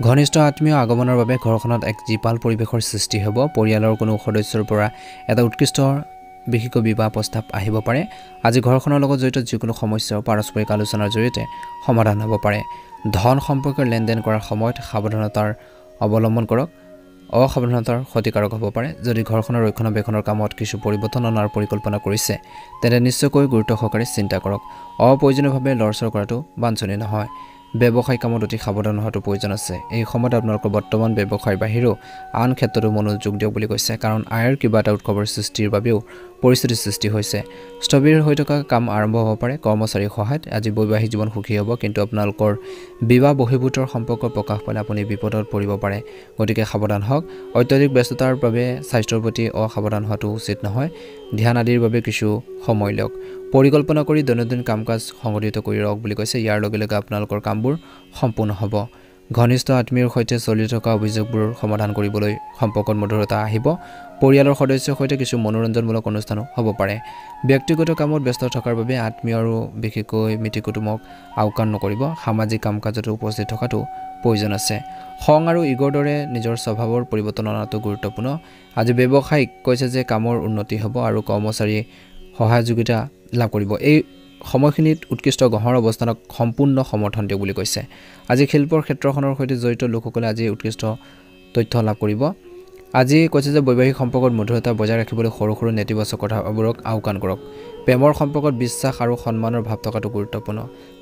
A: ঘনিষ্ঠ আত্মীয় আগমনৰ বাবে ঘৰখনত এক জীপাল পৰিৱেশৰ সৃষ্টি হ'ব পৰিয়ালৰ কোনো সদস্যৰ পৰা এটা উৎকৃষ্ট বিশেষকৈ বিবাহ প্ৰস্তাৱ আহিব পাৰে আজি ঘৰখনৰ লগত জড়িত যিকোনো সমস্যা পাৰস্পৰিক আলোচনাৰ জৰিয়তে সমাধান হ'ব পাৰে ধন সম্পৰ্কীয় লেনদেন কৰাৰ সময়ত সাৱধানতাৰ অৱলম্বন কৰক অসাৱধানতাৰ ক্ষতিকাৰক হ'ব পাৰে যদি ঘৰখনৰ ৰক্ষণাবেক্ষণৰ কামত কিছু পৰিৱৰ্তন অনাৰ পৰিকল্পনা কৰিছে তেন্তে নিশ্চয়কৈ গুৰুত্ব সহকাৰে চিন্তা কৰক অপ্ৰয়োজনীয়ভাৱে লৰচৰ কৰাটো বাঞ্ছনীয় নহয় ব্যৱসায়িক কামত অতি সাৱধান হোৱাটো প্ৰয়োজন আছে এই সময়ত আপোনালোকৰ বৰ্তমান ব্যৱসায়ৰ বাহিৰেও আন ক্ষেত্ৰতো মনোযোগ দিয়ক বুলি কৈছে কাৰণ আয়ৰ কিবা এটা উৎসৱৰ সৃষ্টিৰ বাবেও পৰিস্থিতিৰ সৃষ্টি হৈছে স্থবিৰ হৈ থকা কাম আৰম্ভ হ'ব পাৰে কৰ্মচাৰীৰ সহায়ত আজি বৈবাহিক জীৱন সুখী হ'ব কিন্তু আপোনালোকৰ বিবাহ বহিৰ্ভূতৰ সম্পৰ্ক প্ৰকাশ পালে আপুনি বিপদত পৰিব পাৰে গতিকে সাৱধান হওক অত্যাধিক ব্যস্ততাৰ বাবে স্বাস্থ্যৰ প্ৰতি অসাৱধান হোৱাটো উচিত নহয় ধ্যান আদিৰ বাবে কিছু সময় লওক পৰিকল্পনা কৰি দৈনন্দিন কাম-কাজ সংগঠিত কৰি ৰাখক বুলি কৈছে ইয়াৰ লগে লগে আপোনালোকৰ কামবোৰ সম্পূৰ্ণ হ'ব ঘনিষ্ঠ আত্মীয়ৰ সৈতে চলি থকা অভিযোগবোৰ সমাধান কৰিবলৈ সম্পৰ্কত মধুৰতা আহিব পৰিয়ালৰ সদস্যৰ সৈতে কিছু মনোৰঞ্জনমূলক অনুষ্ঠানো হ'ব পাৰে ব্যক্তিগত কামত ব্যস্ত থকাৰ বাবে আত্মীয় আৰু বিশেষকৈ মিতি কুটুমক আওকাণ নকৰিব সামাজিক কাম-কাজতো উপস্থিত থকাটো প্ৰয়োজন আছে খং আৰু ইগৰ দৰে নিজৰ স্বভাৱৰ পৰিৱৰ্তন অনাটো গুৰুত্বপূৰ্ণ আজি ব্যৱসায়িক কৈছে যে কামৰ উন্নতি হ'ব আৰু কৰ্মচাৰী সহযোগিতা লাভ কৰিব এই সময়খিনিত উৎকৃষ্ট গঢ়ৰ অৱস্থানক সম্পূৰ্ণ সমৰ্থন দিয়ক বুলি কৈছে আজি শিল্পৰ ক্ষেত্ৰখনৰ সৈতে জড়িত লোকসকলে আজি উৎকৃষ্ট তথ্য লাভ কৰিব আজি কৈছে যে বৈবাহিক সম্পৰ্কত মধুৰতা বজাই ৰাখিবলৈ সৰু সৰু নেতিবাচক কথাবোৰক আওকাণ কৰক প্ৰেমৰ সম্পৰ্কত বিশ্বাস আৰু সন্মানৰ ভাৱ থকাটো গুৰুত্বপূৰ্ণ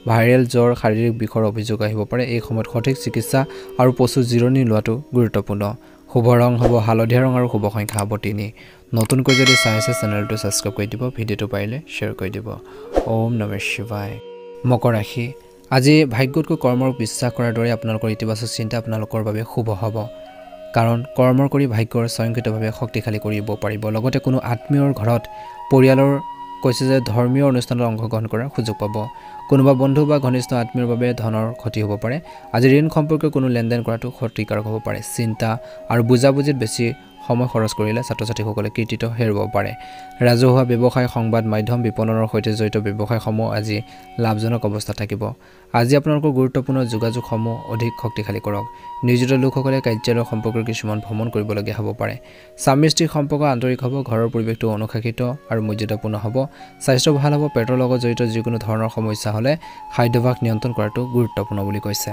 A: ভাইৰেল জ্বৰ শাৰীৰিক বিষৰ অভিযোগ আহিব পাৰে এই সময়ত সঠিক চিকিৎসা আৰু প্ৰচুৰ জিৰণি লোৱাটো গুৰুত্বপূৰ্ণ শুভ ৰং হ'ব হালধীয়া ৰং আৰু শুভ সংখ্যা হ'ব 3 নতুনকৈ যদি চাই আছে চেনেলটো ছাবস্ক্ৰাইব কৰি দিব ভিডিঅ'টো পাৰিলে শ্বেয়াৰ কৰি দিব ওম নমঃ শিৱায় মকৰ ৰাশি আজি ভাগ্যতকৈ কৰ্মৰ বিশ্বাস কৰাৰ দৰে আপোনালোকৰ ইতিবাচক চিন্তা আপোনালোকৰ বাবে শুভ হ'ব কাৰণ কৰ্মৰ কৰি ভাগ্যৰ স্বয়ংক্ৰিয়ভাৱে শক্তিশালী কৰিব পাৰিব লগতে কোনো আত্মীয়ৰ ঘৰত পৰিয়ালৰ কৈছে যে ধৰ্মীয় অনুষ্ঠানত অংশগ্ৰহণ কৰাৰ সুযোগ পাব কোনোবা বন্ধু বা ঘনিষ্ঠ আত্মীয়ৰ বাবে ধনৰ ক্ষতি হ'ব পাৰে আজি ঋণ সম্পৰ্কীয় কোনো লেনদেন কৰাটো ক্ষতিকাৰক হ'ব পাৰে চিন্তা আৰু বুজাবুজিত বেছি সময় খৰচ কৰিলে ছাত্ৰ-ছাত্ৰীসকলে কৃতিত্ব হেৰুৱাব পাৰে ৰাজহুৱা ব্যৱসায় সংবাদ মাধ্যম বিপণনৰ সৈতে জড়িত ব্যৱসায়সমূহ আজি লাভজনক অৱস্থাত থাকিব আজি আপোনালোকৰ গুৰুত্বপূৰ্ণ যোগাযোগসমূহ অধিক শক্তিশালী কৰক নিয়োজিত লোকসকলে কাৰ্যালয় সম্পৰ্কৰ কিছুমান ভ্ৰমণ কৰিবলগীয়া হ'ব পাৰে স্বামী-স্ত্ৰীৰ সম্পৰ্ক আন্তৰিক হ'ব ঘৰৰ পৰিৱেশটো অনুশাসিত আৰু মৰ্যাদাপূৰ্ণ হ'ব স্বাস্থ্য ভাল হ'ব পেটৰ লগত জড়িত যিকোনো ধৰণৰ সমস্যা হ'লে খাদ্যাভ্যাস নিয়ন্ত্ৰণ কৰাটো গুৰুত্বপূৰ্ণ বুলি কৈছে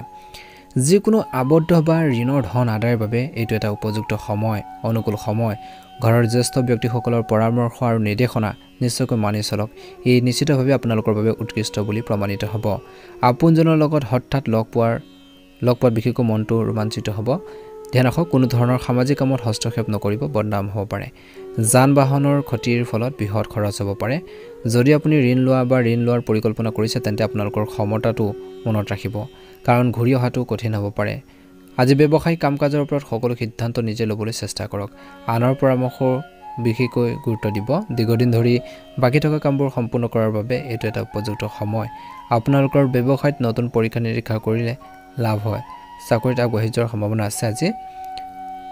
A: যিকোনো আবদ্ধ বা ঋণৰ ধন আদায়ৰ বাবে এইটো এটা উপযুক্ত সময় অনুকূল সময় ঘৰৰ জ্যেষ্ঠ ব্যক্তিসকলৰ পৰামৰ্শ আৰু নিৰ্দেশনা নিশ্চয়কৈ মানি চলক এই নিশ্চিতভাৱে আপোনালোকৰ বাবে উৎকৃষ্ট বুলি প্ৰমাণিত হ'ব আপোনজনৰ লগত হঠাৎ লগ পোৱাৰ বিশেষকৈ মনটো ৰোমাঞ্চিত হ'ব ধ্যান ৰাখক কোনো ধৰণৰ সামাজিক কামত হস্তক্ষেপ নকৰিব বদনাম হ'ব পাৰে যান বাহনৰ ক্ষতিৰ ফলত বৃহৎ খৰচ হ'ব পাৰে যদি আপুনি ঋণ লোৱাৰ পৰিকল্পনা কৰিছে তেন্তে আপোনালোকৰ ক্ষমতাটো মনত ৰাখিব কাৰণ ঘূৰি অহাটো কঠিন হ'ব পাৰে আজি ব্যৱসায়িক কাম-কাজৰ ওপৰত সকলো সিদ্ধান্ত নিজে ল'বলৈ চেষ্টা কৰক। আনৰ পৰামৰ্শ বিশেষকৈ গুৰুত্ব দিব। দীৰ্ঘদিন ধৰি বাকী থকা কামবোৰ সম্পূৰ্ণ কৰাৰ বাবে এইটো এটা উপযুক্ত সময়। আপোনালোকৰ ব্যৱসায়ত নতুন পৰীক্ষা-নিৰীক্ষা কৰিলে লাভ হয়। চাকৰিত আগবাঢ়ি যোৱাৰ সম্ভাৱনা আছে আজি।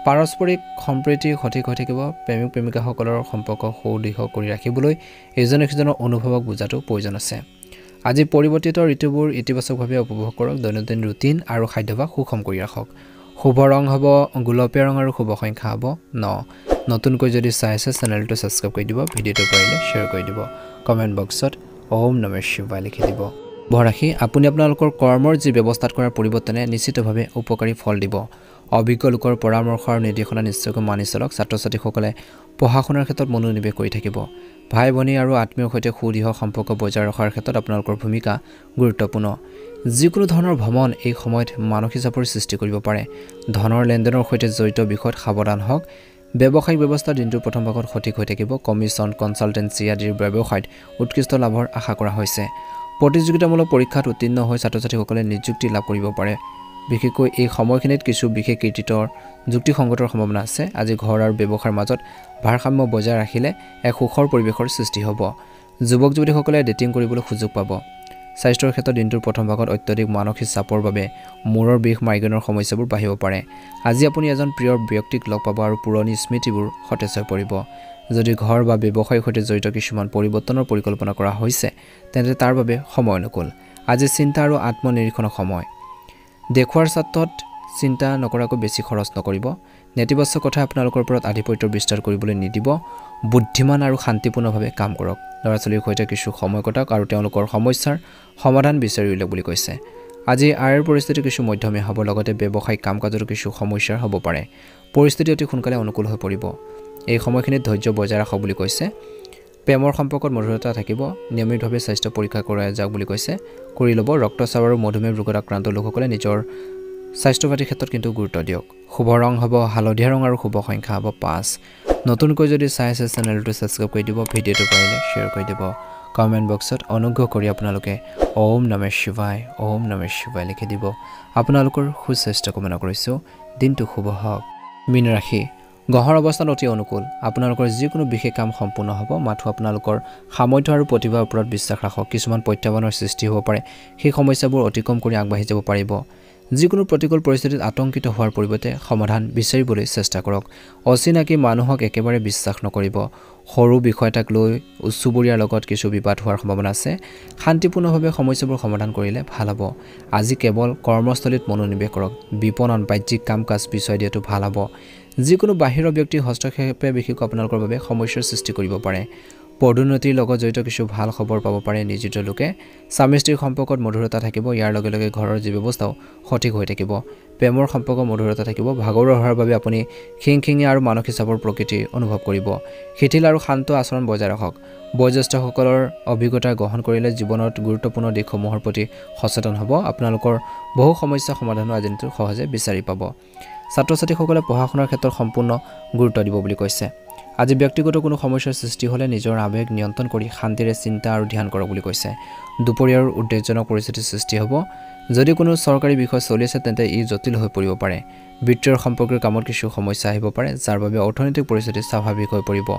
A: পাৰস্পৰিক সম্প্ৰীতি সঠিক হৈ থাকিব। প্ৰেমিক-প্ৰেমিকাসকলৰ সম্পৰ্ক সুদৃঢ় কৰি ৰাখিবলৈ ইজনে সিজনৰ অনুভৱক বুজাটো প্ৰয়োজন আছে। আজি পৰিৱৰ্তিত ঋতুবোৰ ইতিবাচকভাৱে উপভোগ কৰক। দৈনন্দিন ৰুটিন আৰু খাদ্যাভ্যাস সুষম কৰি ৰাখক। শুভ ৰং হ'ব গোলপীয়া ৰং আৰু শুভ সংখ্যা হ'ব 9। নতুনকৈ যদি চাই আছে চেনেলটো ছাবস্ক্ৰাইব কৰি দিব। ভিডিঅ'টো পাৰিলে শ্বেয়াৰ কৰি দিব। কমেণ্ট বক্সত ওম নমঃ শিৱায় লিখি দিব। বৰাশী, আপুনি আপোনালোকৰ কৰ্মৰ যি ব্যৱস্থাত কৰাৰ পৰিৱৰ্তনে নিশ্চিতভাৱে উপকাৰী ফল দিব। অভিজ্ঞ লোকৰ পৰামৰ্শ আৰু নিৰ্দেশনা নিশ্চয়কৈ মানি চলক। ছাত্ৰ-ছাত্ৰীসকলে পঢ়া-শুনাৰ ক্ষেত্ৰত মনোনিৱেশ কৰি থাকিব। ভাই-ভনী আৰু আত্মীয়ৰ সৈতে সুদৃঢ় সম্পৰ্ক বজাই ৰখাৰ ক্ষেত্ৰত আপোনালোকৰ ভূমিকা গুৰুত্বপূৰ্ণ। যিকোনো ধৰণৰ ভ্ৰমণ এই সময়ত মানসিক চাপৰ সৃষ্টি কৰিব পাৰে। ধনৰ লেনদেনৰ সৈতে জড়িত বিষয়ত সাৱধান হওক। ব্যৱসায়িক ব্যৱস্থা দিনটোৰ প্ৰথম ভাগত সঠিক হৈ থাকিব। কমিছন, কনচালটেন্সি আদিৰ ব্যৱসায়ত উৎকৃষ্ট লাভৰ আশা কৰা হৈছে। প্ৰতিযোগিতামূলক পৰীক্ষাত উত্তীৰ্ণ হৈ ছাত্ৰ-ছাত্ৰীসকলে নিযুক্তি লাভ কৰিব পাৰে। বিশেষকৈ এই সময়খিনিত কিছু বিশেষ কৃতিত্বৰ যুক্তিসংগতৰ সম্ভাৱনা আছে। আজি ঘৰ আৰু ব্যৱসায়ৰ মাজত ভাৰসাম্য বজাই ৰাখিলে এক সুখৰ পৰিৱেশৰ সৃষ্টি হ'ব। যুৱক-যুৱতীসকলে ডেটিং কৰিবলৈ সুযোগ পাব। স্বাস্থ্যৰ ক্ষেত্ৰত দিনটোৰ প্ৰথম ভাগত অত্যধিক মানসিক চাপৰ বাবে মূৰৰ বিষ, মাইগ্ৰেনৰ সমস্যাবোৰ বাঢ়িব পাৰে। আজি আপুনি এজন প্ৰিয় ব্যক্তিক লগ পাব আৰু পুৰণি স্মৃতিবোৰ সতেজ হৈ পৰিব। যদি ঘৰ বা ব্যৱসায়ৰ সৈতে জড়িত কিছুমান পৰিৱৰ্তনৰ পৰিকল্পনা কৰা হৈছে তেন্তে তাৰ বাবে সময় অনুকূল। আজি চিন্তা আৰু আত্মনিৰীক্ষণৰ সময়। দেখুৱাৰ স্বাৰ্থত চিন্তা নকৰাকৈ বেছি খৰচ নকৰিব। নেতিবাচক কথাই আপোনালোকৰ ওপৰত আধিপত্য বিস্তাৰ কৰিবলৈ নিদিব। বুদ্ধিমান আৰু শান্তিপূৰ্ণভাৱে কাম কৰক। ল'ৰা-ছোৱালীৰ সৈতে কিছু সময় কটাওক আৰু তেওঁলোকৰ সমস্যাৰ সমাধান বিচাৰি উলিয়াওক বুলি কৈছে। আজি আয়ৰ পৰিস্থিতি কিছু মধ্যমীয়া হ'ব। লগতে ব্যৱসায়িক কাম-কাজতো কিছু সমস্যাৰ হ'ব পাৰে। পৰিস্থিতি অতি সোনকালে অনুকূল হৈ পৰিব। এই সময়খিনিত ধৈৰ্য বজাই ৰাখক বুলি কৈছে। প্ৰেমৰ সম্পৰ্কত মধুৰতা থাকিব। নিয়মিতভাৱে স্বাস্থ্য পৰীক্ষা কৰাই যাওক বুলি কৈছে। কৰি ল'ব। ৰক্তচাপ আৰু মধুমেহ ৰোগত আক্ৰান্ত লোকসকলে নিজৰ স্বাস্থ্য পাতিৰ ক্ষেত্ৰত কিন্তু গুৰুত্ব দিয়ক। শুভ ৰং হ'ব হালধীয়া ৰং আৰু শুভ সংখ্যা হ'ব 5। নতুনকৈ যদি চাই আছে চেনেলটো ছাবস্ক্ৰাইব কৰি দিব। ভিডিঅ'টো পাৰিলে শ্বেয়াৰ কৰি দিব। কমেণ্ট বক্সত অনুগ্ৰহ কৰি আপোনালোকে ওম নমঃ শিৱায়, ওম নমঃ শিৱায় লিখি দিব। আপোনালোকৰ সুস্বাস্থ্য কামনা কৰিছোঁ। দিনটো শুভ হওক। মীন ৰাশি, গ্ৰহৰ অৱস্থান অতি অনুকূল। আপোনালোকৰ যিকোনো বিশেষ কাম সম্পূৰ্ণ হ'ব। মাথো আপোনালোকৰ সামৰ্থ্য আৰু প্ৰতিভাৰ ওপৰত বিশ্বাস ৰাখক। কিছুমান প্ৰত্যাহ্বানৰ সৃষ্টি হ'ব পাৰে। সেই সমস্যাবোৰ অতিক্ৰম কৰি আগবাঢ়ি যাব পাৰিব। যিকোনো প্ৰতিকূল পৰিস্থিতিত আতংকিত হোৱাৰ পৰিৱৰ্তে সমাধান বিচাৰিবলৈ চেষ্টা কৰক। অচিনাকি মানুহক একেবাৰে বিশ্বাস নকৰিব। সৰু বিষয় এটাক লৈ চুবুৰীয়াৰ লগত কিছু বিবাদ হোৱাৰ সম্ভাৱনা আছে। শান্তিপূৰ্ণভাৱে সমস্যাবোৰ সমাধান কৰিলে ভাল হ'ব। আজি কেৱল কৰ্মস্থলীত মনোনিৱেশ কৰক। বিপণন, বাহ্যিক কাম-কাজ পিছুৱাই দিয়াটো ভাল হ'ব। যিকোনো বাহিৰৰ ব্যক্তিৰ হস্তক্ষেপে বিশেষকৈ আপোনালোকৰ বাবে সমস্যাৰ সৃষ্টি কৰিব পাৰে। পদোন্নতিৰ লগত জড়িত কিছু ভাল খবৰ পাব পাৰে নিয়োজিত লোকে। স্বামী-স্ত্ৰীৰ সম্পৰ্কত মধুৰতা থাকিব। ইয়াৰ লগে লগে ঘৰৰ যি ব্যৱস্থাও সঠিক হৈ থাকিব। প্ৰেমৰ সম্পৰ্ক মধুৰতা থাকিব। ভাগৰুৱা হোৱাৰ বাবে আপুনি খিংখিঙীয়া আৰু মানসিক চাপৰ প্ৰকৃতি অনুভৱ কৰিব। শিথিল আৰু শান্ত আচৰণ বজাই ৰাখক। বয়োজ্যেষ্ঠসকলৰ অভিজ্ঞতা গ্ৰহণ কৰিলে জীৱনত গুৰুত্বপূৰ্ণ দিশসমূহৰ প্ৰতি সচেতন হ'ব। আপোনালোকৰ বহু সমস্যা সমাধানো আজি দিনটোত সহজে বিচাৰি পাব। ছাত্ৰ-ছাত্ৰীসকলে পঢ়া-শুনাৰ ক্ষেত্ৰত সম্পূৰ্ণ গুৰুত্ব দিব বুলি কৈছে। আজি ব্যক্তিগত কোনো সমস্যাৰ সৃষ্টি হ'লে নিজৰ আৱেগ নিয়ন্ত্ৰণ কৰি শান্তিৰে চিন্তা আৰু ধ্যান কৰক বুলি কৈছে। দুপৰীয়াৰ উদ্বেগজনক পৰিস্থিতিৰ সৃষ্টি হ'ব। যদি কোনো চৰকাৰী বিষয় চলি আছে তেন্তে ই জটিল হৈ পৰিব পাৰে। বিত্তীয় সম্পৰ্কীয় কামত কিছু সমস্যা আহিব পাৰে, যাৰ বাবে অৰ্থনৈতিক পৰিস্থিতি স্বাভাৱিক হৈ পৰিব।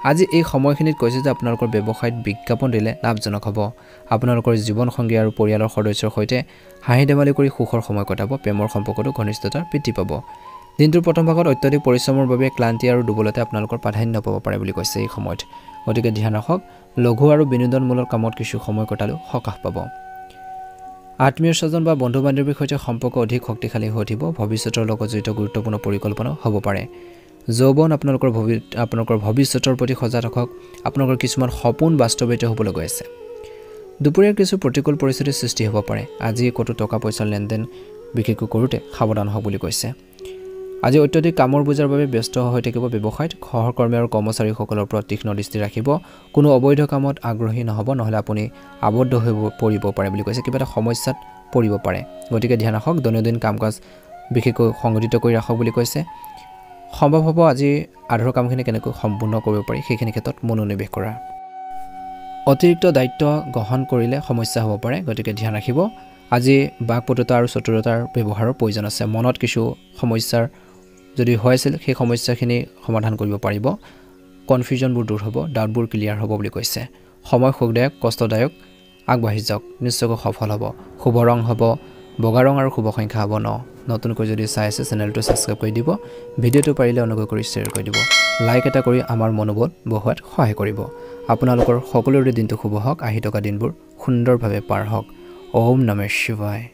A: আজি এই সময়খিনিত কৈছে যে আপোনালোকৰ ব্যৱসায়ত বিজ্ঞাপন দিলে লাভজনক হ'ব। আপোনালোকৰ জীৱনসংগী আৰু পৰিয়ালৰ সদস্যৰ সৈতে হাঁহি ধেমালি কৰি সুখৰ সময় কটাব। প্ৰেমৰ সম্পৰ্কতো ঘনিষ্ঠতা বৃদ্ধি পাব। দিনটোৰ প্ৰথম ভাগত অত্যধিক পৰিশ্ৰমৰ বাবে ক্লান্তি আৰু দুৰ্বলতাই আপোনালোকৰ প্ৰাধান্য পাব পাৰে বুলি কৈছে এই সময়ত। গতিকে ধ্যান ৰাখক। লঘু আৰু বিনোদনমূলক কামত কিছু সময় কটালেও সকাহ পাব। আত্মীয় স্বজন বা বন্ধু বান্ধৱীৰ সৈতে সম্পৰ্ক অধিক শক্তিশালী হৈ উঠিব। ভৱিষ্যতৰ লগত জড়িত গুৰুত্বপূৰ্ণ পৰিকল্পনা হ'ব পাৰে। যৌৱন, আপোনালোকৰ ভৱিষ্যতৰ প্ৰতি সজাগ ৰাখক। আপোনালোকৰ কিছুমান সপোন বাস্তৱায়িত হ'বলৈ গৈ আছে। দুপৰীয়াৰ কিছু প্ৰতিকূল পৰিস্থিতিৰ সৃষ্টি হ'ব পাৰে। আজি ক'তো টকা পইচাৰ লেনদেন বিশেষকৈ কৰোঁতে সাৱধান হওক বুলি কৈছে। আজি অত্যধিক কামৰ বোজাৰ বাবে ব্যস্ত হৈ থাকিব ব্যৱসায়ত। সহকৰ্মী আৰু কৰ্মচাৰীসকলৰ ওপৰত তীক্ষ্ণ দৃষ্টি ৰাখিব। কোনো অবৈধ কামত আগ্ৰহী নহ'ব, নহ'লে আপুনি আবদ্ধ হৈ পৰিব পাৰে বুলি কৈছে। কিবা এটা সমস্যাত পৰিব পাৰে। গতিকে ধ্যান ৰাখক। দৈনন্দিন কাম-কাজ বিশেষকৈ সংগঠিত কৰি ৰাখক বুলি কৈছে। সম্ভৱ হ'ব আজি আধৰুৱা কামখিনি কেনেকৈ সম্পূৰ্ণ কৰিব পাৰি সেইখিনি ক্ষেত্ৰত মনোনিৱেশ কৰা। অতিৰিক্ত দায়িত্ব গ্ৰহণ কৰিলে সমস্যা হ'ব পাৰে। গতিকে ধ্যান ৰাখিব। আজি বাকপটুতা আৰু চতুৰতাৰ ব্যৱহাৰৰ প্ৰয়োজন আছে মনত কিছু সমস্যাৰ যদি হৈছিল সেই সমস্যাখিনি সমাধান কৰিব পাৰিব কনফিউজনবোৰ দূৰ হ'ব ডাউটবোৰ ক্লিয়াৰ হ'ব বুলি কৈছে সময় সুখদায়ক কষ্টদায়ক আগবাঢ়ি যাওক নিশ্চয়কৈ সফল হ'ব শুভ ৰং হ'ব বগা ৰং আৰু শুভ সংখ্যা হ'ব 9 নতুনকৈ যদি চাই আছে চেনেলটো সাবস্ক্ৰাইব কৰি দিব ভিডিঅ'টো পাৰিলে অনুগ্ৰহ কৰি শ্বেয়াৰ কৰি দিব লাইক এটা কৰি আমাৰ মনোবল বঢ়োৱাত সহায় কৰিব আপোনালোকৰ সকলোৰে দিনটো শুভ হওক আহি থকা দিনবোৰ সুন্দৰভাৱে পাৰ হওক ওম নমঃ শিৱায়